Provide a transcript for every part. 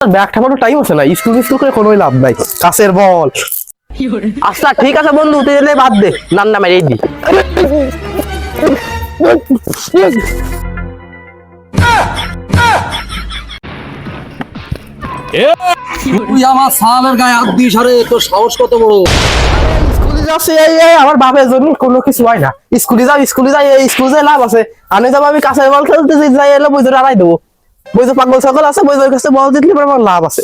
Bag ঠাপানো time আছে না, school school করে কোনো লাভ নাই। কাছের বল। আচ্ছা ঠিক আছে বন্ধু, তুই এলে বাদ দে, নান্না মেরে দি। তুই আমার সালের গায়ে হাত দিস, আরে তোর সাহস কত বড়! স্কুলে যাচ্ছে এই আমার বাপের জন্য কোনো কিছু হয় না। স্কুলে যাই এই স্কুলে যাই লাভ আছে। আমি যাবো, আমি কাছের বল খেলতে যাই, এলে বইজোর আড়াই দেবো। বইজোর পাগল সকল আছে, বইজোর কাছে বল দিলে আমার লাভ আছে।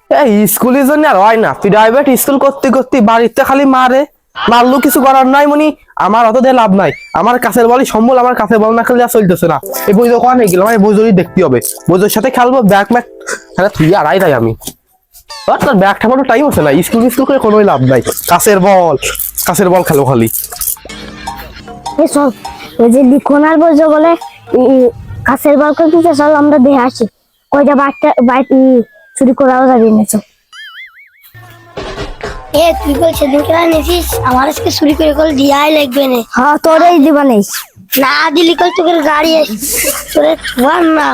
এই স্কুলের জন্য আর হয় না। প্রাইভেট স্কুল করতে করতে বাড়িতে খালি মারে, মারলেও কিছু করার নাই। মনি আমার অত দিয়ে লাভ নাই। আমার কাছের বলই সম্বল, আমার কাছের বল না খেলে আর চলতেছে না। এই বইজোর ওখানে গেলাম, আমি বইজোরই দেখতে হবে। বইজোর সাথে খেলবো, ব্যাগ ম্যাগ খেলা তুই আড়াই দেয়। আমি তোর ব্যাগ ঠাপানো টাইম আছে না, স্কুল স্কুল করে কোনো লাভ নাই। কাছের বল খেলো খালি। ওই যে লিখনার বলছে বলে কাছের বল খেলতে চল, আমরা দেখে আসি কয়টা বাইক চুরি করাও যাবে না। চল তুই বল সেদিন কেন নিছিস? আমার আজকে চুরি করে দিয়াই লাগবে না। হ্যাঁ তোরেই দিবা নেই, না দিলি তোকে গাড়ি তোরে ধোয়ার না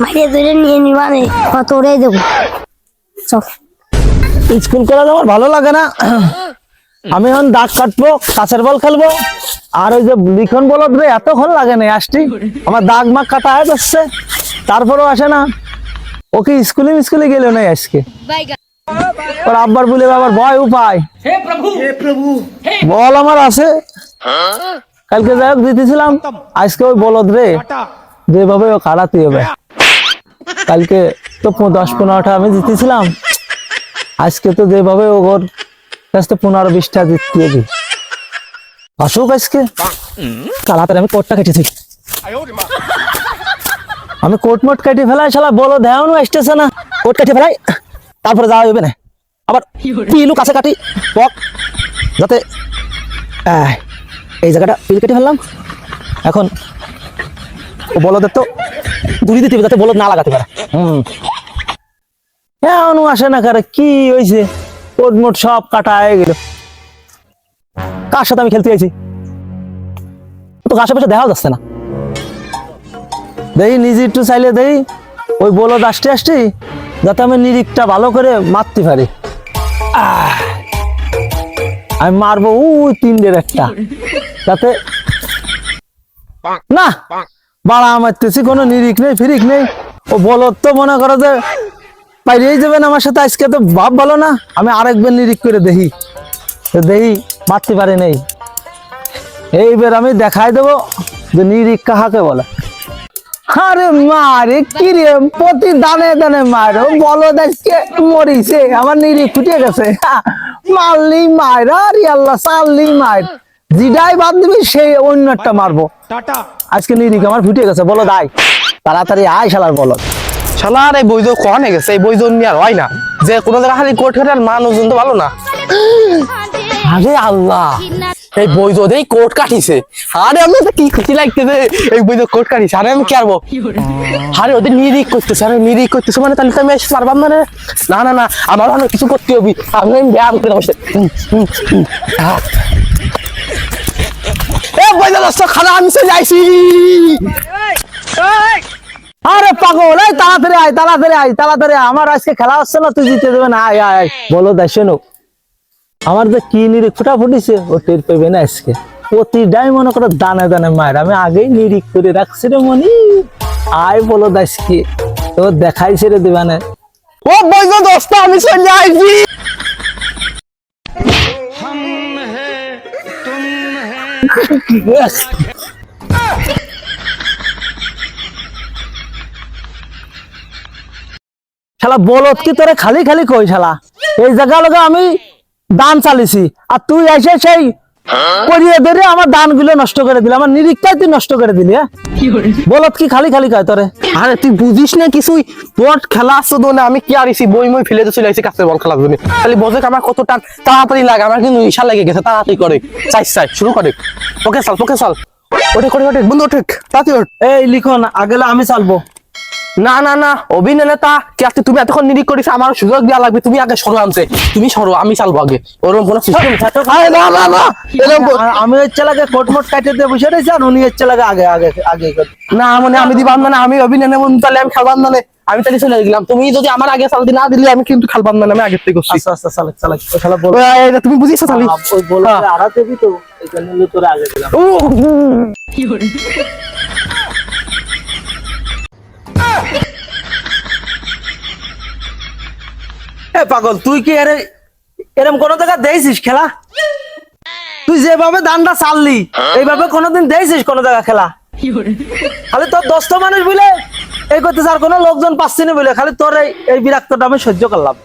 মাইরে ধরে নিয়ে নিবা নেই। হ্যাঁ তোরেই দেবো। চল স্কুল করা আমার ভালো লাগে না। আমি এখন দাগ কাটবো, কাছের বল খেলবো। আর ওই যে লিখন বলদ রে, এতক্ষণ লাগে না আসছি। আমার দাগ মাগ কাটা হয়ে যাচ্ছে, তারপরেও আসে না। ওকে স্কুলে গেলেও নাই আজকে। ওর আব্বার বলে আবার ভয় উপায় বল আমার আছে। কালকে যাই হোক দিতেছিলাম, আজকে ওই বলদ রে যেভাবে ও কাটাতে হবে। কালকে তো 10-15টা আমি জিতেছিলাম, আজকে তো যেভাবে ওর কাছে 15-20টা জিততে হবে। আসুক আজকে, কাল হাতে আমি কোটটা কেটেছি। আমি কোট মোট কেটে ফেলাই, শালা বলো দেওয়ানো আসতেছে না। কোট কেটে ফেলাই, তারপরে যাওয়া হবে না। আবার পিলু কাছে কাটি পক, যাতে এই জায়গাটা পিল কেটে ফেললাম। এখন ও বলদের তো দূরি দিতে হবে, যাতে বলদ না লাগাতে পারে। এমন আসে না কারে, কি হয়েছে? কোট মোট সব কাটা হয়ে গেল। কার সাথে আমি খেলতে চাইছি? তো আশেপাশে দেখা যাচ্ছে না। দেখি নিজে একটু চাইলে দেখি ওই বলদ আসতে যাতে আমি নিরিখটা ভালো করে মারতে পারি। আমি মারবো ওই 3-এর একটা, যাতে না বাড়া মারতেছি, কোনো নিরিখ নেই ফিরিক নেই। ও বলদ তো মনে করো যে পাইরেই যাবেন আমার সাথে। আজকে তো ভাব ভালো না, আমি আরেকবার নিরিখ করে দেখি মারতে পারে নেই। এইবার আমি দেখাই দেবো যে নিরিখ কাহাকে বলে। আরে মারে কি রে, প্রতি দানে দানে মারো বলদ আজকে মরিছে, আমার নিরিখ ফুটিয়ে গেছে। মারলি মার, আরে আল্লাহ চাললি মার, জিডাই বাদ দিবি সেই অন্য একটা মারবো। আজকে নিরিখ আমার ফুটিয়ে গেছে। বলদ আয়, তাড়াতাড়ি আয় শালার বলদ। শালার এই বইজোর কনে গেছে, এই বইজোর নিয়ে আর হয় না। যে কোনো জায়গা খালি কোট খেটার মানুষজন তো ভালো না। আরে আল্লাহ, এই বইজোর এই কোট কাটিছে। আরে আমি তো কি খুশি লাগতেছে, এই বইজোর কোট কাটিছে। আরে আমি কি আরবো, আরে ওদের নিরিখ করতেছে। আরে নিরিখ করতেছে মানে তাহলে তো আমি পারবাম না। না না না, আমার অনেক কিছু করতে হবে। আমি ব্যায়াম করে বসে খানা আমি চলে আইছি। আরে পাগল, এই তাড়াতাড়ি আয়। আমার আজকে খেলা হচ্ছে না, তুই জিতে দেবে না। আয় বলো দেখো, আমার যে কি নিরিখ ফুটা ফুটিছে ও টের পেবে না আজকে। প্রতিটাই মনে করো দানে দানে মায়ের, আমি আগেই নিরিখ করে রাখছি রে মনি। আয় বলো আজকে তো দেখাই ছেড়ে দিবা না। ও বইজো দোস্ত, আমি চলে আইছি। শালা বলদ কি তোরে খালি কই শালা? এই জায়গা লগা আমি দান চালিছি, আর তুই এসে সেই করিয়ে ধরে আমার দান গুলো নষ্ট করে দিলি, আমার নিরিখটাই তুই নষ্ট করে দিলি। বলদ কি খালি কয় তোরে? আরে তুই বুঝিস না কিছুই, তোর খেলা আসতো না। আমি কি আরিছি বই মই ফেলে তো চলে আসছি কাছে বল খেলার জন্য। খালি বোঝে আমার কতটা তাড়াতাড়ি লাগে, আমার কিন্তু ঈশা লেগে গেছে। তাড়াতাড়ি করে চাই শুরু করে। ওকে চল ওঠে বন্ধু, ওঠে তাড়াতাড়ি ওঠ। এই লিখন আগেলে আমি চালবো, না না না অভিনয় নেতা কি আজকে তুমি এতক্ষণ নিরিখ করিস আমার সুযোগ দেওয়া লাগবে তুমি আগে সরো আনতে তুমি সরো আমি চালবো আগে ওরকম কোনো সিস্টেম না না না এরকম আমি হচ্ছে লাগে কোট মোট কাটে দিয়ে বসে রয়েছি আর উনি হচ্ছে লাগে আগে আগে আগে করে। না মানে আমি দিবাম না আমি অভিনয় নেব তাহলে আমি খেলবাম না আমি তাহলে চলে গেলাম তুমি যদি আমার আগে চালতি না দিলে আমি কিন্তু খেলবাম না আমি আগে থেকে করছি আচ্ছা আচ্ছা চালাক চালাক ওই শালা বল তুমি বুঝিস চালি ওই বল আড়াতে দিবি তো এই জন্য তোরে আগে দিলাম। এ পাগল তুই কি এরম কোন জায়গা দেইছিস খেলা? তুই যেভাবে দানটা চাললি এইভাবে কোনোদিন দেইছিস কোন জায়গা খেলা? খালি তোর 10টা মানুষ বলে এই করতে আর কোনো লোকজন পাচ্ছি না বলে খালি তোর এই বিরক্তটা আমি সহ্য করলাম।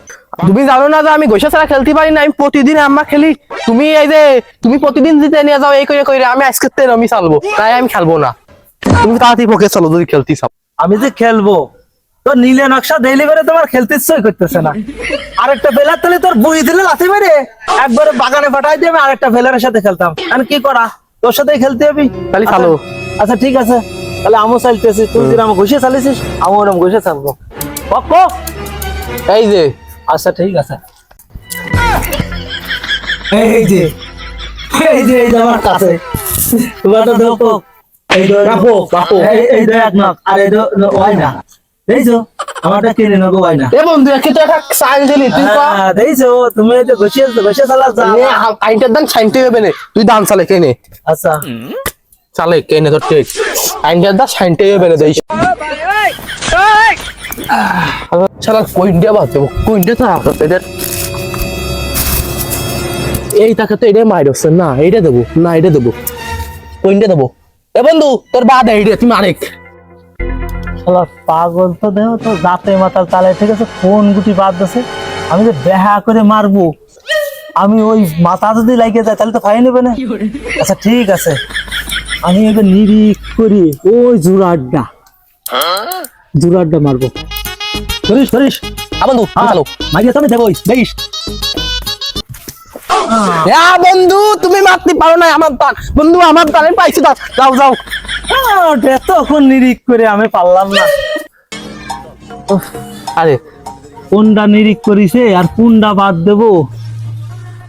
তুমি জানো না যে আমি ঘষা ছাড়া খেলতে পারি না আমি প্রতিদিন আম্মা খেলি তুমি এই যে তুমি প্রতিদিন জিতে নিয়ে যাও এই করে করে আমি আজকে তেল আমি চালবো তাই আমি খেলবো না তুমি তাড়াতাড়ি পকে চলো যদি খেলতে চাও আমি যে খেলবো তোর নীলে নকশা দেইলি করে তোমার খেলতে ইচ্ছাই করতেছে না। আরেকটা বেলার তাহলে তোর বুড়ি দিলে লাথি মেরে একবারে বাগানে পাঠাই দিয়ে আমি আরেকটা বেলারের সাথে খেলতাম। আমি কি করা তোর সাথেই খেলতে হবি তাহলে চালো। আচ্ছা ঠিক আছে তাহলে আমিও চালতেছি তুই যেরকম ঘুষে চালিয়েছিস আমিও ওরকম ঘুষে চালবো। এই যে আচ্ছা ঠিক আছে এই যে এই যে আমার কাছে তোমারটা দেখো এই যে রাখো, রাখো। এই যে এক নক আর এই যে ওই না দেখছো আমারটা কিনে নেবো ওই না এ বন্ধু একে তো একটা সাইন দিলি তুই কো দেখছো তুমি এই যে ঘুষে চালা যা আইনটার দান ছাইনতে হবে না তুই দান চালে কেনে আচ্ছা চালে কেনে তোর ঠিক আইনটার দান ছাইনতে হবে না দেই শালা কইন্ডা বাজে কইন্ডা তো আপনার এদের এই টাকা তো এটা মাইরছে না এটা দেবো না এটা দেবো কইন্ডা দেবো এ বন্ধু তোর বাদ এইটা তুমি আরেক শালা পাগল তো দেখো তো দাঁতে মাতাল তালে ঠিক আছে কোন গুটি বাদ দিছে আমি যে বেহা করে মারবো আমি ওই মাথা যদি লাগে যায় তাহলে তো ফাই নেবে না। আচ্ছা ঠিক আছে আমি এবার নিরিখ করি ওই জুরাড্ডা মারবো সরিস সরিস বন্ধু চালো মাইয়া তো আমি দেবো দেখিস বন্ধু তুমি মারতে পারো না আমার তার বন্ধু আমার তারে পাইছি যাও যাও তখন নিরিখ করে আমি পারলাম না। আরে কোনটা নিরিখ করিছে আর কোনটা বাদ দেবো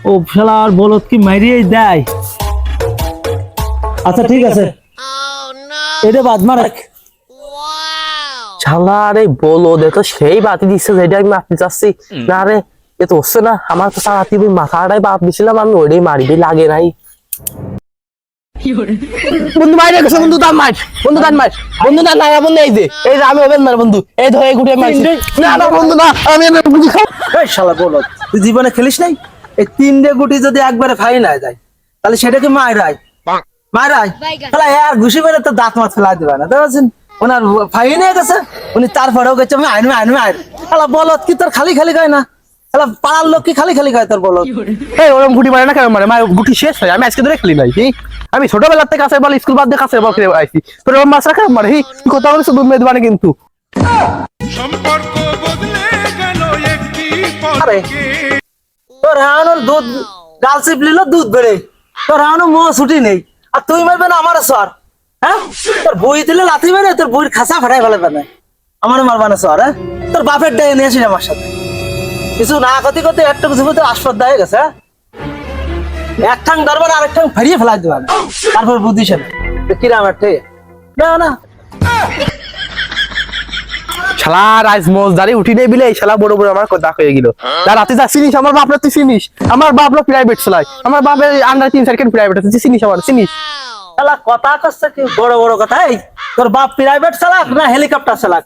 ও শালা আর বলত কি মারিয়েই দেয়। আচ্ছা ঠিক আছে এটা বাদ মার শালা আরে বলো দে তো সেই বাতি দিচ্ছে যেটা আমি মারতে চাচ্ছি না রে এ তো হচ্ছে না আমার তো সারাতি মাথাটাই বাদ দিছিলাম আমি ওইটাই মারিবি লাগে নাই বন্ধু মাইরে গেছে বন্ধু দান মার বন্ধু দান মার বন্ধু না না বন্ধু এই যে আমি ওভেন মার বন্ধু এই ধরে গুটে মারছি না না বন্ধু না আমি বুঝি খাও এই শালা বলত তুই জীবনে খেলিস নাই এই 3টে গুটি যদি একবারে ফাই না যায় তাহলে সেটা কি মায়েরাই তাহলে আর ঘুষি মেরে তো দাঁত মাছ ফেলা দিবে না বুঝছেন ওনার ফাই নিয়ে গেছে উনি তারপরেও গেছে আমি আইন শালা বলত কি তোর খালি খালি গায় না শালা পাড়ার লোক কি খালি খালি গায় তোর বলত এই ওরকম গুটি মারে না কেন মারে মার গুটি শেষ হয় আমি আজকে ধরে খেলি নাই কি আমি ছোটবেলার থেকে কাছে বল স্কুল বাদ দিয়ে কাছে বল খেলে আইছি তোর ওরকম মাছ রাখা মারে কি কথা বলিস দুধ মেয়ে দিবানে কিন্তু সম্পর্ক বদলে গেল একটি আরে তোর হানোর দুধ গাল চিপলিল দুধ বেড়ে তোর হানো মোহ ছুটি নেই আর তুই মারবে না আমার সর হ্যাঁ তোর বই দিলে লাথি মেরে তোর বইয়ের খাসা ফাটাই ফেলাবে না আমার মারবা না সর হ্যাঁ তোর বাপের ডেকে নিয়ে আসিস আমার সাথে কিছু না করতে করতে একটা কিছু তোর আসপদ হয়ে গেছে এক ঠাং দরবার আরেক ঠাং ফাড়িয়ে ফেলা দিবা না তারপর বুদ্ধি সে কিরাম একটা না না শালা রাইজ মজদারি উঠি নেই বিলে শালা বড় বড় আমার কথা হয়ে গেল রাতে যা চিনিস আমার বাপরা তুই চিনিস আমার বাপরা প্রাইভেট চালায় আমার বাপের আন্ডার 3 সেকেন্ড প্রাইভেট আছে চিনিস আমার চিনিস তাহলে কথা করছে কি বড় বড় কথা এই তোর বাপ প্রাইভেট চালাক না হেলিকপ্টার চালাক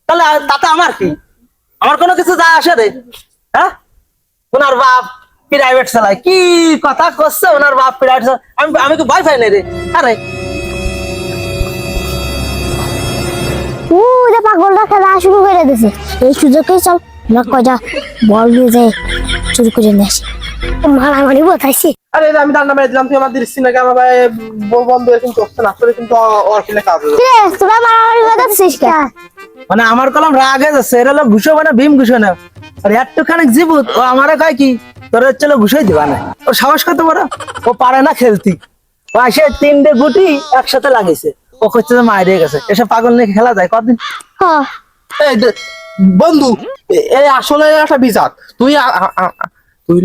তাহলে তাতে আমার কি আমার কোনো কিছু যায় আসে রে হ্যাঁ ওনার বাপ প্রাইভেট চালায় কি কথা করছে ওনার বাপ প্রাইভেট আমি কি ভয় পাই নাই রে আরে ওরে পাগলটা খেলা শুরু করে দিয়েছে এই সুযোগে চল না কয়টা বল নিয়ে যায় চুরি করে নিয়ে আসি মারামারি বোঝাইছি আরে আমি দান্না মেরে দিলাম তুই আমার দিচ্ছি না আমার ভাই বন্ধ কিন্তু হচ্ছে না আসলে কিন্তু অর্কিলে কাজ হবে কিরে তোরা মারামারি বোঝাচ্ছিস কে মানে আমার কলম রাগে যাচ্ছে এর হলো ঘুষো মানে ভীম ঘুষো না আর একটুখানি জীবুত ও আমারে কয় কি তোর চলো ঘুষোই দিবা না ও সাহস কত বড় ও পারে না খেলতি ও এসে 3টে গুটি একসাথে লাগিয়েছে ও হচ্ছে যে মায়ের গেছে এসব পাগল নিয়ে খেলা যায় কতদিন হ্যাঁ এই বন্ধু এই আসলে একটা বিচার তুই তুই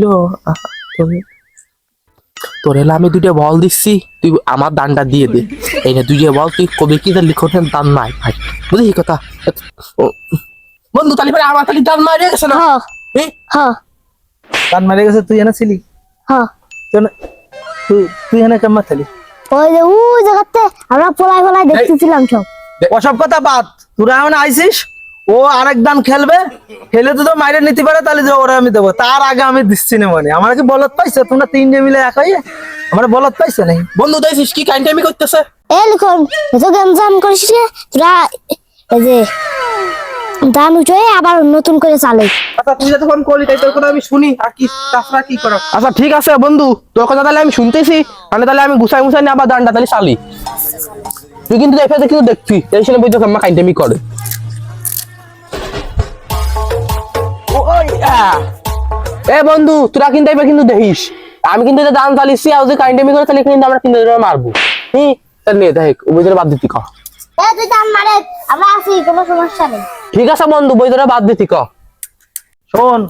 তোর এলে আমি দুটো বল দিচ্ছি তুই আমার দানটা দিয়ে দে এই না তুই যে বল তুই কবি কি লিখনের দান নাই ভাই বুঝলি কথা বন্ধু তালি পরে আমার তালি দান মারিয়ে গেছে না হ্যাঁ এই, হ্যাঁ কান মারে গেছে তুই এনে ছিলি হ্যাঁ তুই এনে কেমন থালি ওই যে জায়গাতে আমরা পলাই দেখতেছিলাম সব ওসব কথা বাদ তোরা এখন আইসিস ও আরেক দান খেলবে খেলে তো মাইরে নিতে পারে তাহলে যে ওরা আমি দেবো তার আগে আমি দিচ্ছি না মানে আমার কি বলত পাইছে তোমরা তিনটে মিলে একাই আমার বলত পাইছে নাই বন্ধু দেখছিস কি কাইন্ডামি করতেছে এই লিখন এত গেমজাম করিস রে তোরা এই যে দান উঠে আবার নতুন করে চালে আচ্ছা তুই যতক্ষণ করলি তাই তোর কথা আমি শুনি আর কি তাছাড়া কি করা আচ্ছা ঠিক আছে বন্ধু তোর কথা তাহলে আমি শুনতেছি তাহলে আমি গুছাই নিয়ে আবার দানটা তাহলে চালি তুই কিন্তু দেখে কিন্তু দেখছি এই সময় বুঝতে আমার কাইন্ডামি করে এ বন্ধু তোরা কিন্তু এবার কিন্তু দেখিস আমি কিন্তু দান চালিয়েছি আর যদি কাইন্ডামি করে তাহলে কিন্তু আমরা কিন্তু মারবো তাহলে নে দেখ বুঝতে বাদ দিতি ক তুই দান মারে আমরা আছি কোনো সমস্যা নেই ঠিক আছে বন্ধু বইধরে বাদ দিতি ক শোন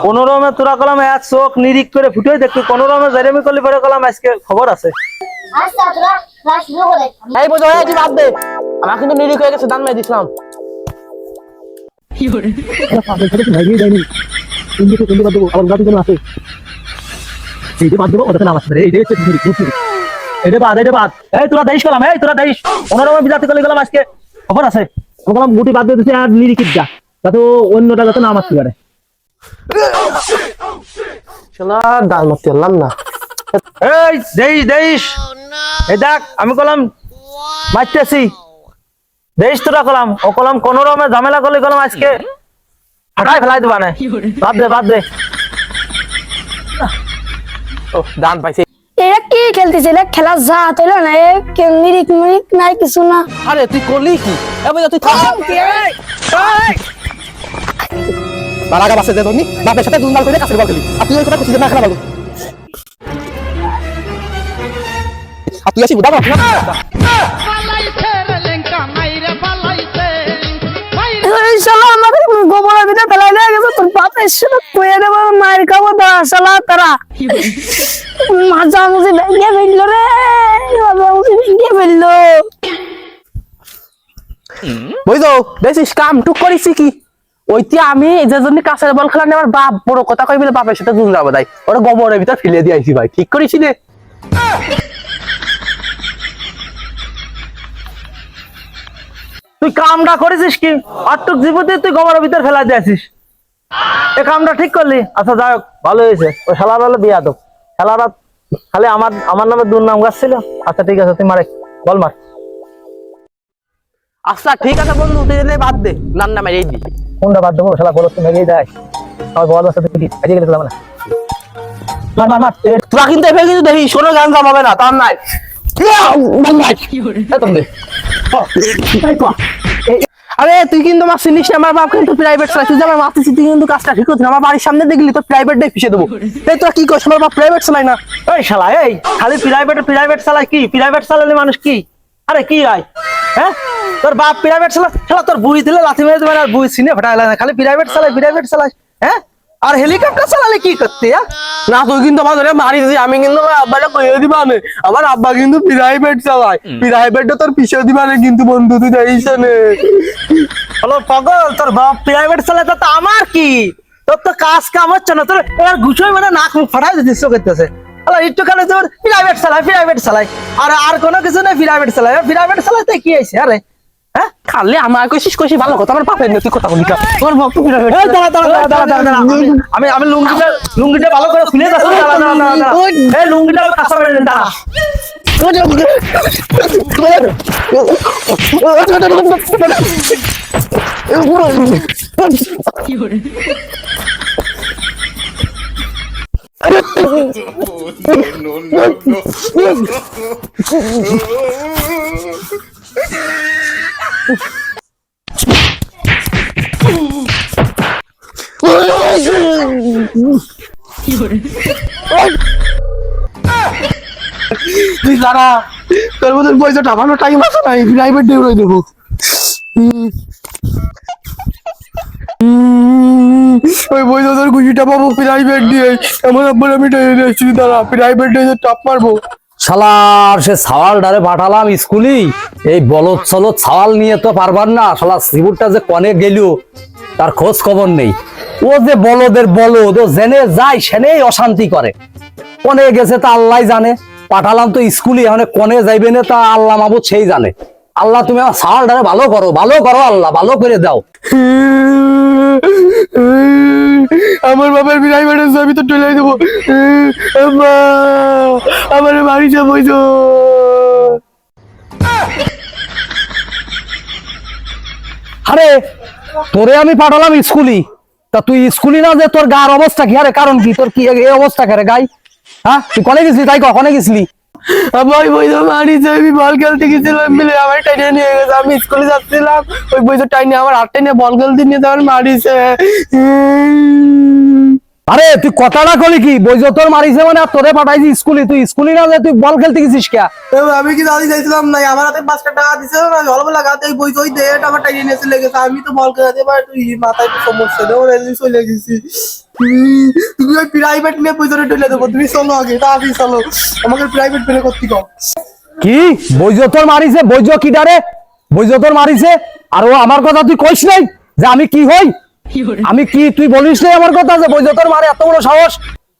কোন রকমে তোরা কলাম এক চোখ নিরিখ করে ফুটে দেখবি কোন রকমে জেরেমি করলি পরে কলাম আজকে খবর আছে আচ্ছা তোরা ক্লাস শুরু করে এই বইধরে তুই বাদ দে আমার কিন্তু নিরিক হয়ে গেছে দান মেরে দিছিলাম তোরা দেশ করলাম এই তোরা দেশ কোন রকম বিজাতি করলে গেলাম আজকে খবর আছে বললাম গুটি বাদ দিয়ে দিচ্ছে আর নিরিখিত যা যাতে অন্যটা যাতে না মারতে পারে শালা দান মারতে পারলাম না এই দেশ দেশ এই দেখ আমি কলাম মারতেছি দেশ তোরা কলাম ও কলাম কোন রকমে ঝামেলা করলে কলাম আজকে ফাটাই ফেলাই দেবা না বাদ দে ও দান পাইছে এরা কি খেলতেছে এরা খেলা যা তাইলে না নিরিক মিরিক নাই কিছু না আরে তুই করলি কি এ বইধরে তুই থাম বালাগা বাসে দে তুমি বাপের সাথে দুলমাল করে কাছের বল খেলি আর তুই ওই কথা কইছিস না খেলা বলো আর তুই আসি বুদা না এই শালা আমাদের গোবরের ভিতরে ফেলাই দিয়ে গেছে তোর বাপ এসে কইয়া দেব মার খাবো দা শালা তারা মাজা মুজি ভেঙে ফেললো রে মাজা মুজি ভেঙে ফেললো বুঝছো দেখিস কাম টুক করিস কি ওইটি আমি যে জন্য কাছের বল খেলা আমার বাপ বড় কথা কই বলে বাপের সাথে দুল যাবো তাই ওরা গোবরের ভিতর ফেলে দিয়ে আইছি ভাই ঠিক করিস রে তুই কামটা করেছিস কি আটটুক জীবতে তুই গোবরের ভিতর ফেলা দিয়েছিস এই কামটা ঠিক করলি আচ্ছা যাই হোক ভালো হয়েছে ওই শালার হলো বিয়া তো শালারা খালি আমার নামে দুর্নাম গাচ্ছিল আচ্ছা ঠিক আছে তুই মারে বল মার আচ্ছা ঠিক আছে বন্ধু তুই এনে বাদ দে নান্না মেরে দি কোনটা বাদ দেবো শালা বলো তুমি এগিয়ে দেয় আমার বল আছে তুই এগিয়ে গেলে না মার তোরা কিন্তু এভাবে কিন্তু দেখিস কোনো গান যাবে না তার নাই আরে তুই কিন্তু আমার চিনিস না আমার বাপ কিন্তু প্রাইভেট চালাইছিস আমার মারতেছি তুই কিন্তু কাজটা ঠিক হচ্ছে না আমার বাড়ির সামনে দেখলি তোর প্রাইভেট ডে পিছিয়ে দেবো তাই তোরা কি করছিস আমার বাপ প্রাইভেট চালাই না এই শালা এই খালি প্রাইভেট চালায় কি প্রাইভেট চালালে মানুষ কি আরে কি হয় হ্যাঁ তোর বাপ প্রাইভেট শালা তোর বুড়ি দিলে লাথি মেরে দেবে আর বুড়ি সিনে ফাটাইলে না খালি প্রাইভেট চালাই হ্যাঁ আর হেলিকপ্টার চালালে কি করতে না তুই কিন্তু আমার ধরে মারিস আমি কিন্তু আমার আব্বাটা কইয়ে দিবা না আমার আব্বা কিন্তু প্রাইভেট চালায় প্রাইভেটটা তোর পিছিয়ে দিবা না কিন্তু বন্ধু তুই যাইস না হলো পাগল তোর বাপ প্রাইভেট চালায় তো আমার কি তোর তো কাজ কাম হচ্ছে না তোর এবার ঘুষোই মানে নাক মুখ ফাটাই দিচ্ছিস করতেছে একটু খালি তোর প্রাইভেট চালাই আর কোনো কিছু নেই প্রাইভেট চালাইতে কি আছে আরে হ্যাঁ খালি আমার কইছিস ভালো কথা আমার বাপের তুই কথা বলি তোর বাপ এই দাঁড়া আমি লুঙ্গিটা ভালো করে খুলে যাচ্ছি দাঁড়া এই লুঙ্গিটা কাঁচা করে দাঁড়া no, no, no. তুই দাঁড়া তোর মধ্যে পয়সা টাকানো টাইম আছে না প্রাইভেট ডে রয়ে দেবো ওই বৈদ্যুতের খুশিটা পাবো প্রাইভেট দিয়ে, এমন আব্বার আমি এসেছি, দাঁড়া প্রাইভেট দিয়ে টপ মারবো। শালার সে সাওয়াল ডারে পাঠালাম স্কুলি, এই বলদ চলদ সাওয়াল নিয়ে তো পারবার না। শালা সিবুরটা যে কনে গেল তার খোঁজ খবর নেই। ও যে বলদের বলদ, ও জেনে যায় সেনেই অশান্তি করে। কনে গেছে তা আল্লাহ জানে, পাঠালাম তো স্কুলে, এখন কনে যাইবে না তা আল্লাহ মাবুদ সেই জানে। আল্লাহ তুমি আমার সাওয়াল ডারে ভালো করো, ভালো করো আল্লাহ, ভালো করে দাও। আমার বাবার প্রাইভেট আছে, আমি তো টলে দেবো। আমার বাড়ি যাবো। আরে তোরে আমি পাঠালাম স্কুলি, তা তুই স্কুলি না যে তোর গার অবস্থা কি? আরে কারণ কি তোর, কি এই অবস্থা করে গাই? হ্যাঁ তুই কনে গেছিলি? তাই কনে গেছিলি? আমার বইতো মারিছে, আমি বল খেলতে গেছিলাম বলে আমার টাইনে নিয়ে গেছে। আমি স্কুলে যাচ্ছিলাম, ওই বইতো টাইনে আমার হাতটা নিয়ে বল খেলতে নিয়ে তখন মারিছে। আরে তুই কথাটা কলি কি? বইজো তোর মারিছে মানে আর তোরে পাঠাইছি স্কুলে, তুই স্কুলি না যে তুই বল খেলতে গেছিস কে? আমি কি দাদি যাইছিলাম না, আমার হাতে 5 টাকা দিছে না, জলবে লাগাতে ওই বইতো ওই দেটা আমার টাইনে নিয়ে চলে গেছে। আমি তো বল খেলাতে পারি, তুই মাথায় তো সমস্যা দেবো, চলে গেছি। তুমি ওই প্রাইভেট নিয়ে বইজোরে টলে দেবো, তুমি চলো আগে, তাড়াতাড়ি চলো, আমাকে প্রাইভেট পেলে করতে কও। কি বইজো তোর মারিছে? বইজো কি ডারে? বইজো তোর মারিছে? আর ও আমার কথা তুই কইস নাই যে আমি কি হই? আমি কি তুই বলিস নাই আমার কথা যে বইজো তোর মারে? এত বড় সাহস!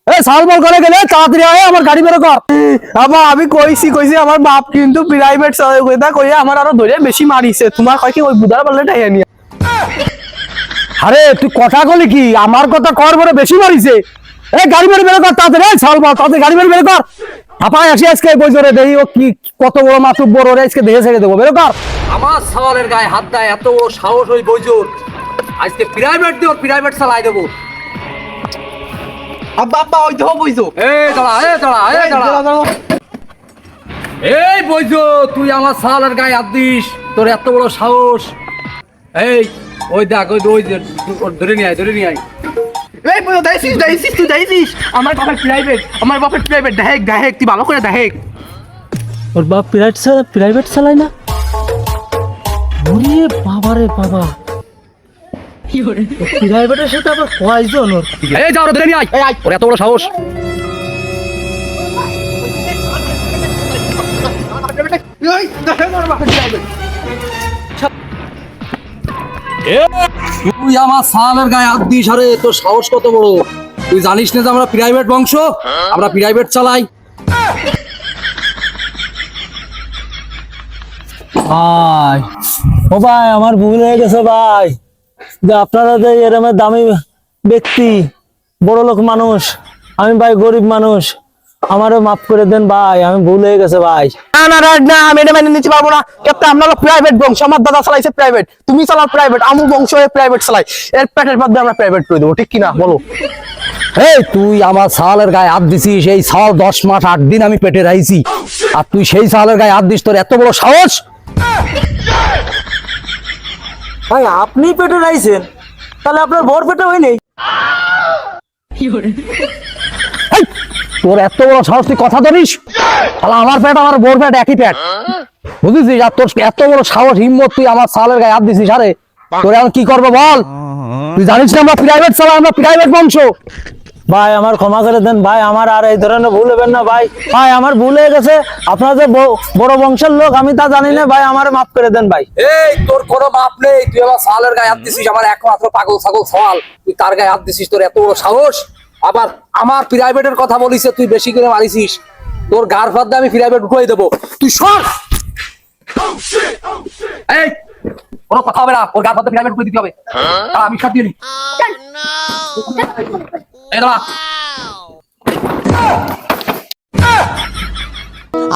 এই সাল বল করে গেলে তাড়াতাড়ি আয়, আমার গাড়ি বের কর। আবার আমি কইছি আমার বাপ কিন্তু প্রাইভেট কথা কইয়া আমার আরো ধরে বেশি মারিছে। তোমার কয় কি ওই বুধার বললে টাইয়া নিয়ে? আরে তুই কথা কলি কি? আমার কথা কর বড় বেশি মারিছে। এই গাড়ি বের কর তাড়াতাড়ি, এই সাল বল তাড়াতাড়ি গাড়ি বের কর। হাপায় আসি আজকে বইজোরে দেই ও কি কত বড় মাতুব বড় রে, আজকে দেখে ছেড়ে দেবো। বের কর। আমার সাওয়ালের গায়ে হাত দেয়, এত বড় সাহস ওই বইজোর! আজকে প্রাইভেট দিও, প্রাইভেট চালাই দেবো। আব্বা আব্বা ওই তো বইছো। এই দাঁড়া, এই দাঁড়া, এই দাঁড়া। এই বইজো, তুই আমার সাওয়ালের গায়ে হাত দিস? তোর এত বড় সাহস! এই ওই দেখ, ওই যে ধরে নিয়ে আয়, ধরে নিয়ে আয়। এই বইছো, দাইছিস তুই দাইছিস? আমার বাপের প্রাইভেট দেখ তুই ভালো করে দেখ। ওর বাপ প্রাইভেট চালায় না? ওরে বাবা রে বাবা, প্রাইভেটের সাথে আবার কয়জন ওর? এই যাও ধরে নিয়ে আয়, ওর এত বড় সাহস! তুই আমার সালের গায়ে হাত দিস? আরে তোর সাহস কত বড়! তুই জানিস না যে আমরা প্রাইভেট বংশ, আমরা প্রাইভেট চালাই? ভাই ও ভাই, আমার ভুল হয়ে গেছে ভাই, যে আপনারা যে এরকম দামি ব্যক্তি, বড় লোক মানুষ, আমি ভাই গরিব মানুষ, আমারও মাফ করে দেন ভাই, আমি ভুল হয়ে গেছে ভাই। না আমি এটা মেনে নিতে পারবো না। একটা আমরা প্রাইভেট বংশ, আমার দাদা চালাইছে প্রাইভেট, তুমি চালাও প্রাইভেট, আমু বংশ প্রাইভেট চালাই, এর পেটের মধ্যে আমরা প্রাইভেট করে দেবো, ঠিক কিনা বলো? এই তুই আমার সালের গায়ে হাত দিছিস, এই সাল 10 মাস 8 দিন আমি পেটে রাইছি, আর তুই সেই সালের গায়ে হাত দিস? তোর এত বড় সাহস! ভাই আপনি পেটে রাইছেন, তাহলে আপনার বর পেটে হয় নেই? তোর এত বড় সাহস, তুই কথা ধরিস? তাহলে আমার পেট আমার বর পেট একই পেট, বুঝেছিস? আর তোর এত বড় সাহস হিম্মত, তুই আমার সালের গায়ে হাত দিছিস? আরে তোর এখন কি করবো বল? তুই জানিস না আমরা প্রাইভেট চালাই, আমরা প্রাইভেট বংশ। ভাই আমার ক্ষমা করে দেন ভাই, আমার আর এই ধরনের ভুল হবেন না ভাই। ভাই আমার ভুল হয়ে গেছে, আপনারা যে বড় বংশের লোক আমি তা জানি না ভাই, আমার মাফ করে দেন ভাই। এই তোর কোনো মাপ নেই, তুই আমার সালের গায়ে হাত দিছিস, আমার একমাত্র পাগল ছাগল সাল, তুই তার গায়ে হাত দিছিস? তোর এত বড় সাহস! আবার আমার প্রাইভেটের কথা বলিস, তুই বেশি করে মারিছিস, তোর গার ফাঁদে আমি প্রাইভেট উঠাই দেবো, তুই সর। এই কোনো কথা হবে না, ওর গার ফাঁদে প্রাইভেট উঠে দিতে হবে, আমি সব দিয়ে নি।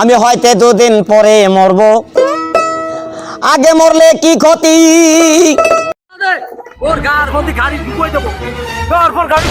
আমি হয়তো 2 দিন পরে মরব, আগে মরলে কি ক্ষতি? ওর গার মধ্যে গাড়ি ঢুকিয়ে দেবো, গাড়ি